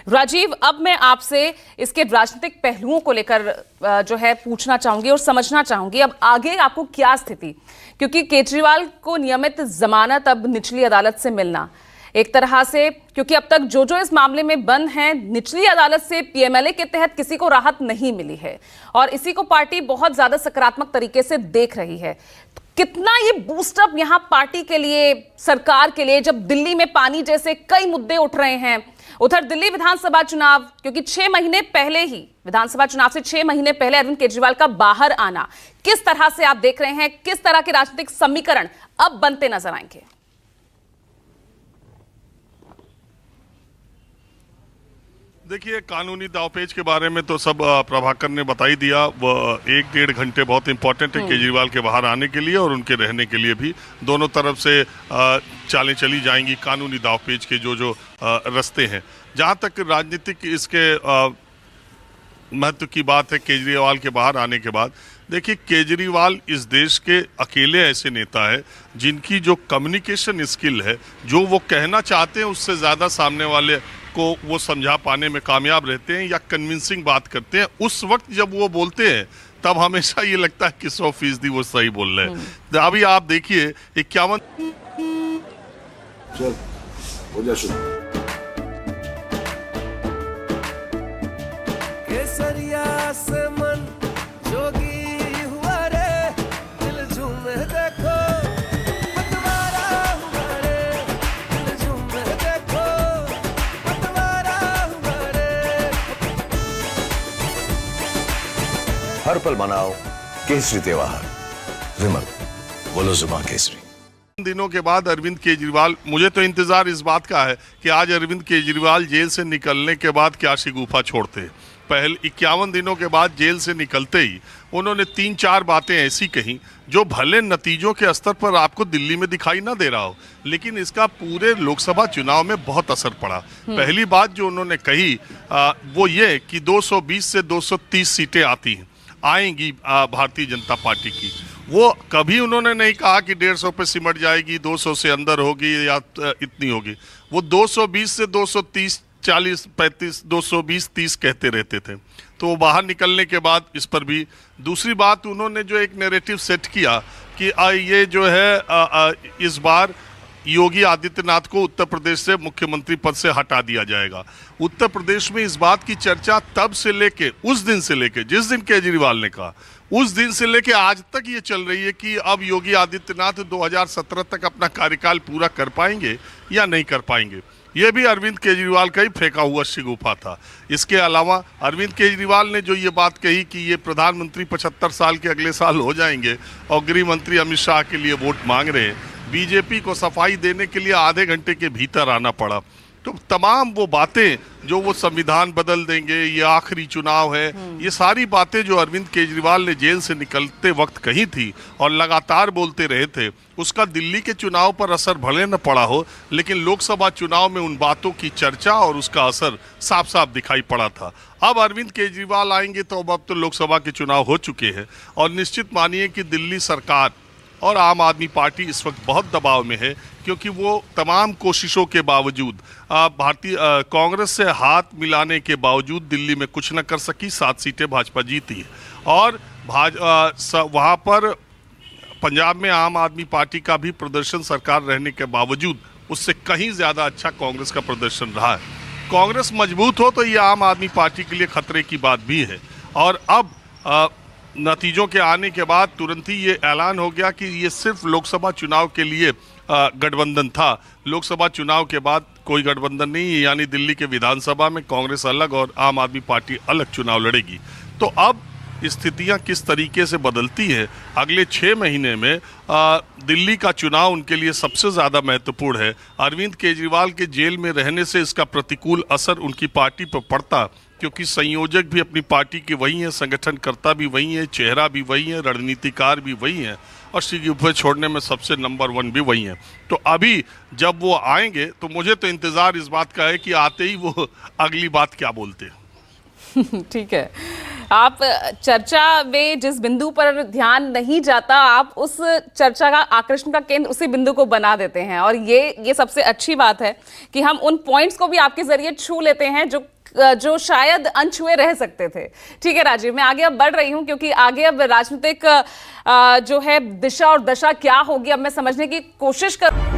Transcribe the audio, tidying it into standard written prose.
राजीव, अब मैं आपसे इसके राजनीतिक पहलुओं को लेकर जो है पूछना चाहूंगी और समझना चाहूंगी अब आगे आपको क्या स्थिति, क्योंकि केजरीवाल को नियमित जमानत अब निचली अदालत से मिलना एक तरह से, क्योंकि अब तक जो इस मामले में बंद हैं, निचली अदालत से पीएमएलए के तहत किसी को राहत नहीं मिली है और इसी को पार्टी बहुत ज्यादा सकारात्मक तरीके से देख रही है। कितना ये बूस्टअप यहां पार्टी के लिए, सरकार के लिए, जब दिल्ली में पानी जैसे कई मुद्दे उठ रहे हैं, उधर दिल्ली विधानसभा चुनाव, क्योंकि 6 महीने पहले ही विधानसभा चुनाव से 6 महीने पहले अरविंद केजरीवाल का बाहर आना, किस तरह से आप देख रहे हैं, किस तरह के राजनीतिक समीकरण अब बनते नजर आएंगे? देखिए, कानूनी दावपेच के बारे में तो सब प्रभाकर ने बता ही दिया। वो 1-1.5 घंटे बहुत इंपॉर्टेंट है केजरीवाल के बाहर आने के लिए और उनके रहने के लिए भी। दोनों तरफ से चालें चली जाएंगी कानूनी दावपेच के जो रास्ते हैं। जहां तक राजनीतिक इसके महत्व की बात है केजरीवाल के बाहर आने के बाद, देखिए केजरीवाल इस देश के अकेले ऐसे नेता है जिनकी जो कम्युनिकेशन स्किल है, जो वो कहना चाहते हैं उससे ज़्यादा सामने वाले को वो समझा पाने में कामयाब रहते हैं या कन्विंसिंग बात करते हैं। उस वक्त जब वो बोलते हैं तब हमेशा ये लगता है कि 100% वो सही बोल रहे हैं। अभी आप देखिए 51 केसरिया से मन जोगी हुआ रे, दिल झूमे देखो पतवारा हुआ रे, दिल झूमे देखो पतवारा हुआ रे। हर पल मनाओ केसरी त्योहार। विमल, बोलो जुबान केसरी। दिनों के बाद अरविंद केजरीवाल, मुझे तो इंतजार इस बात का है कि आज अरविंद केजरीवाल जेल से निकलने के बाद क्या शिगुफा छोड़ते। पहले 51 दिनों के बाद जेल से निकलते ही उन्होंने 3-4 बातें ऐसी कही जो भले नतीजों के स्तर पर आपको दिल्ली में दिखाई ना दे रहा हो, लेकिन इसका पूरे लोकसभा चुनाव में बहुत असर पड़ा। पहली बात जो उन्होंने कही वो ये कि 220 से 230 सीटें आएंगी भारतीय जनता पार्टी की। वो कभी उन्होंने नहीं कहा कि 150 पे सिमट जाएगी, 200 से अंदर होगी या इतनी होगी। वो 220 से 230, 40, 35, 220, 30 कहते रहते थे। तो वो बाहर निकलने के बाद इस पर भी दूसरी बात उन्होंने जो एक नैरेटिव सेट किया कि ये जो है इस बार योगी आदित्यनाथ को उत्तर प्रदेश से मुख्यमंत्री पद से हटा दिया जाएगा। उत्तर प्रदेश में इस बात की चर्चा तब से लेके, उस दिन से लेके, जिस दिन केजरीवाल ने कहा, उस दिन से लेके आज तक ये चल रही है कि अब योगी आदित्यनाथ 2017 तक अपना कार्यकाल पूरा कर पाएंगे या नहीं कर पाएंगे। ये भी अरविंद केजरीवाल का ही फेंका हुआ शिगुफा था। इसके अलावा अरविंद केजरीवाल ने जो ये बात कही कि ये प्रधानमंत्री 75 साल के अगले साल हो जाएंगे और गृह मंत्री अमित शाह के लिए वोट मांग रहे हैं, बीजेपी को सफाई देने के लिए आधे घंटे के भीतर आना पड़ा। तो तमाम वो बातें जो वो संविधान बदल देंगे, ये आखिरी चुनाव है, ये सारी बातें जो अरविंद केजरीवाल ने जेल से निकलते वक्त कही थी और लगातार बोलते रहे थे, उसका दिल्ली के चुनाव पर असर भले न पड़ा हो, लेकिन लोकसभा चुनाव में उन बातों की चर्चा और उसका असर साफ साफ दिखाई पड़ा था। अब अरविंद केजरीवाल आएंगे तो अब तो लोकसभा के चुनाव हो चुके हैं और निश्चित मानिए कि दिल्ली सरकार और आम आदमी पार्टी इस वक्त बहुत दबाव में है, क्योंकि वो तमाम कोशिशों के बावजूद, भारतीय कांग्रेस से हाथ मिलाने के बावजूद दिल्ली में कुछ न कर सकी। 7 सीटें भाजपा जीती है और वहाँ पर पंजाब में आम आदमी पार्टी का भी प्रदर्शन सरकार रहने के बावजूद उससे कहीं ज़्यादा अच्छा कांग्रेस का प्रदर्शन रहा है। कांग्रेस मजबूत हो तो ये आम आदमी पार्टी के लिए खतरे की बात भी है। और अब नतीजों के आने के बाद तुरंत ही ये ऐलान हो गया कि ये सिर्फ लोकसभा चुनाव के लिए गठबंधन था। लोकसभा चुनाव के बाद कोई गठबंधन नहीं है, यानी दिल्ली के विधानसभा में कांग्रेस अलग और आम आदमी पार्टी अलग चुनाव लड़ेगी। तो अब स्थितियां किस तरीके से बदलती है अगले 6 महीने में, दिल्ली का चुनाव उनके लिए सबसे ज़्यादा महत्वपूर्ण है। अरविंद केजरीवाल के जेल में रहने से इसका प्रतिकूल असर उनकी पार्टी पर पड़ता, क्योंकि संयोजक भी अपनी पार्टी के वही हैं, संगठनकर्ता भी वही हैं, चेहरा भी वही है, रणनीतिकार भी वही हैं और शिगुफे छोड़ने में सबसे नंबर 1 भी वही हैं। तो अभी जब वो आएंगे तो मुझे तो इंतज़ार इस बात का है कि आते ही वो अगली बात क्या बोलते हैं। ठीक है। आप चर्चा में जिस बिंदु पर ध्यान नहीं जाता, आप उस चर्चा का आकर्षण का केंद्र उसी बिंदु को बना देते हैं। और ये सबसे अच्छी बात है कि हम उन पॉइंट्स को भी आपके जरिए छू लेते हैं जो शायद अनछुए रह सकते थे। ठीक है राजीव, मैं आगे अब बढ़ रही हूं क्योंकि आगे अब राजनीतिक जो है दिशा और दशा क्या होगी अब मैं समझने की कोशिश कर